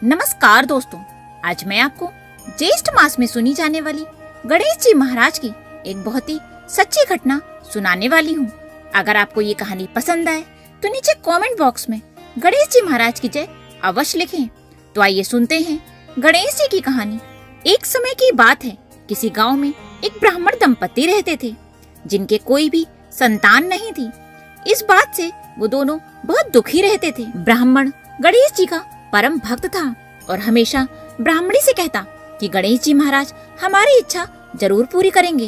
नमस्कार दोस्तों, आज मैं आपको ज्येष्ठ मास में सुनी जाने वाली गणेश जी महाराज की एक बहुत ही सच्ची घटना सुनाने वाली हूँ। अगर आपको ये कहानी पसंद आए तो नीचे कमेंट बॉक्स में गणेश जी महाराज की जय अवश्य लिखें। तो आइए सुनते हैं गणेश जी की कहानी। एक समय की बात है, किसी गांव में एक ब्राह्मण दंपति रहते थे जिनके कोई भी संतान नहीं थी। इस बात से वो दोनों बहुत दुखी रहते थे। ब्राह्मण गणेश जी का परम भक्त था और हमेशा ब्राह्मणी से कहता कि गणेश जी महाराज हमारी इच्छा जरूर पूरी करेंगे।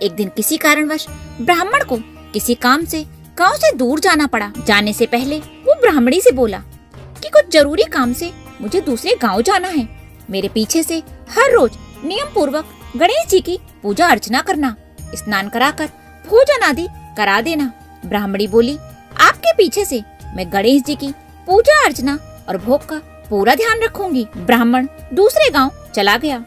एक दिन किसी कारणवश ब्राह्मण को किसी काम से गांव से दूर जाना पड़ा। जाने से पहले वो ब्राह्मणी से बोला कि कुछ जरूरी काम से मुझे दूसरे गांव जाना है। मेरे पीछे से हर रोज नियम पूर्वक गणेश जी की पूजा अर्चना करना, स्नान कराकर भोजन आदि करा देना। ब्राह्मणी बोली, आपके पीछे से मैं गणेश जी की पूजा अर्चना और भोग का पूरा ध्यान रखूंगी। ब्राह्मण दूसरे गांव चला गया।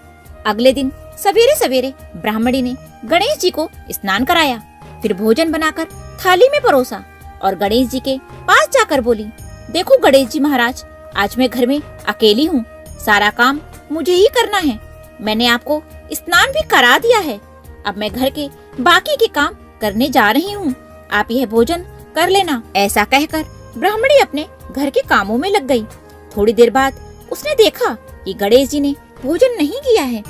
अगले दिन सवेरे सवेरे ब्राह्मणी ने गणेश जी को स्नान कराया, फिर भोजन बनाकर थाली में परोसा और गणेश जी के पास जाकर बोली, देखो गणेश जी महाराज, आज मैं घर में अकेली हूँ, सारा काम मुझे ही करना है। मैंने आपको स्नान भी करा दिया है, अब मैं घर के बाकी के काम करने जा रही हूँ, आप यह भोजन कर लेना। ऐसा कहकर ब्राह्मणी अपने घर के कामों में लग गई। थोड़ी देर बाद उसने देखा कि गणेश जी ने भोजन नहीं किया है।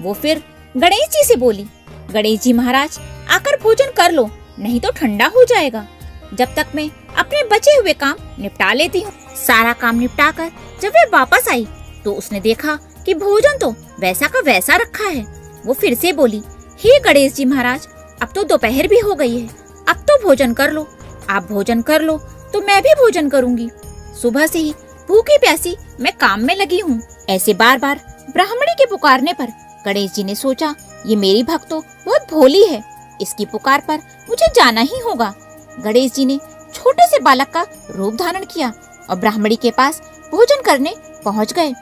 वो फिर गणेश जी से बोली, गणेश जी महाराज आकर भोजन कर लो, नहीं तो ठंडा हो जाएगा। जब तक मैं अपने बचे हुए काम निपटा लेती हूँ। सारा काम निपटाकर जब वे वापस आई तो उसने देखा कि भोजन तो वैसा का वैसा रखा है। वो फिर से बोली, हे गणेश जी महाराज, अब तो दोपहर भी हो गई है, अब तो भोजन कर लो। आप भोजन कर लो तो मैं भी भोजन करूंगी। सुबह से ही भूखी प्यासी मैं काम में लगी हूँ। ऐसे बार बार ब्राह्मणी के पुकारने पर गणेश जी ने सोचा, ये मेरी भक्त तो बहुत भोली है, इसकी पुकार पर मुझे जाना ही होगा। गणेश जी ने छोटे से बालक का रूप धारण किया और ब्राह्मणी के पास भोजन करने पहुँच गए।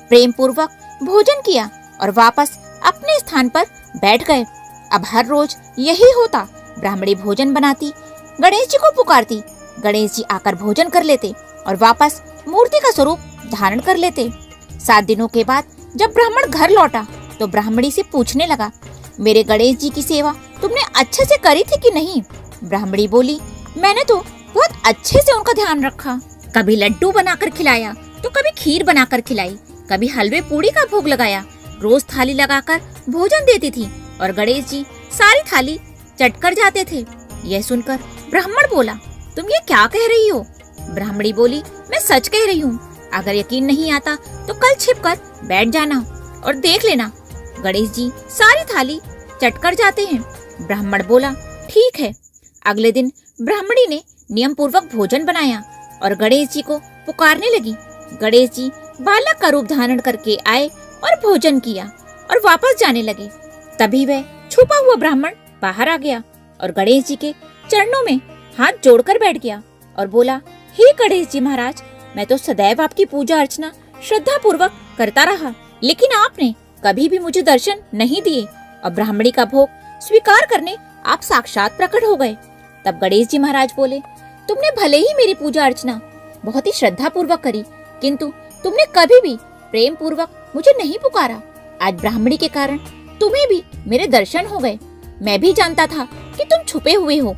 प्रेम पूर्वक भोजन किया और वापस अपने स्थान पर बैठ गए। अब हर रोज यही होता, ब्राह्मणी भोजन बनाती, गणेश जी को पुकारती, गणेश जी आकर भोजन कर लेते और वापस मूर्ति का स्वरूप धारण कर लेते। 7 दिनों के बाद जब ब्राह्मण घर लौटा तो ब्राह्मणी से पूछने लगा, मेरे गणेश जी की सेवा तुमने अच्छे से करी थी कि नहीं? ब्राह्मणी बोली, मैंने तो बहुत अच्छे से उनका ध्यान रखा, कभी लड्डू बनाकर खिलाया तो कभी खीर बनाकर खिलाई, कभी हलवे पूड़ी का भोग लगाया, रोज थाली लगाकर भोजन देती थी और गणेश जी सारी थाली चट कर जाते थे। यह सुनकर ब्राह्मण बोला, तुम ये क्या कह रही हो? ब्राह्मणी बोली, मैं सच कह रही हूँ, अगर यकीन नहीं आता तो कल छिपकर बैठ जाना और देख लेना, गणेश जी सारी थाली चट कर जाते हैं। ब्राह्मण बोला, ठीक है। अगले दिन ब्राह्मणी ने नियम पूर्वक भोजन बनाया और गणेश जी को पुकारने लगी। गणेश जी बालक का रूप धारण करके आए और भोजन किया और वापस जाने लगे। तभी वह छुपा हुआ ब्राह्मण बाहर आ गया और गणेश जी के चरणों में हाथ जोड़कर बैठ गया और बोला, हे गणेश जी महाराज, मैं तो सदैव आपकी पूजा अर्चना श्रद्धा पूर्वक करता रहा, लेकिन आपने कभी भी मुझे दर्शन नहीं दिए और ब्राह्मणी का भोग स्वीकार करने आप साक्षात प्रकट हो गए। तब गणेश जी महाराज बोले, तुमने भले ही मेरी पूजा अर्चना बहुत ही श्रद्धा पूर्वक करी, किंतु तुमने कभी भी प्रेम पूर्वक मुझे नहीं पुकारा। आज ब्राह्मणी के कारण तुम्हें भी मेरे दर्शन हो गए। मैं भी जानता था कि तुम छुपे हुए हो।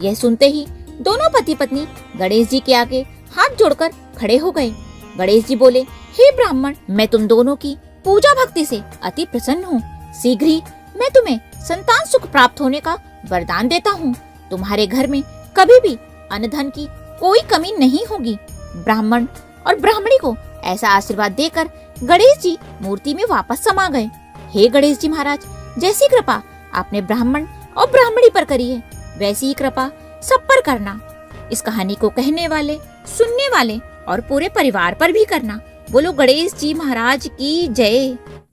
यह सुनते ही दोनों पति पत्नी गणेश जी के आगे हाथ जोड़कर खड़े हो गए। गणेश जी बोले, हे ब्राह्मण, मैं तुम दोनों की पूजा भक्ति से अति प्रसन्न हूँ। शीघ्र ही मैं तुम्हें संतान सुख प्राप्त होने का वरदान देता हूँ। तुम्हारे घर में कभी भी अन्न धन की कोई कमी नहीं होगी। ब्राह्मण और ब्राह्मणी को ऐसा आशीर्वाद देकर गणेश जी मूर्ति में वापस समा गए। हे गणेश जी महाराज, जैसी कृपा आपने ब्राह्मण और ब्राह्मणी पर करी है, वैसी ही कृपा सब पर करना। इस कहानी को कहने वाले, सुनने वाले और पूरे परिवार पर भी करना। बोलो गणेश जी महाराज की जय।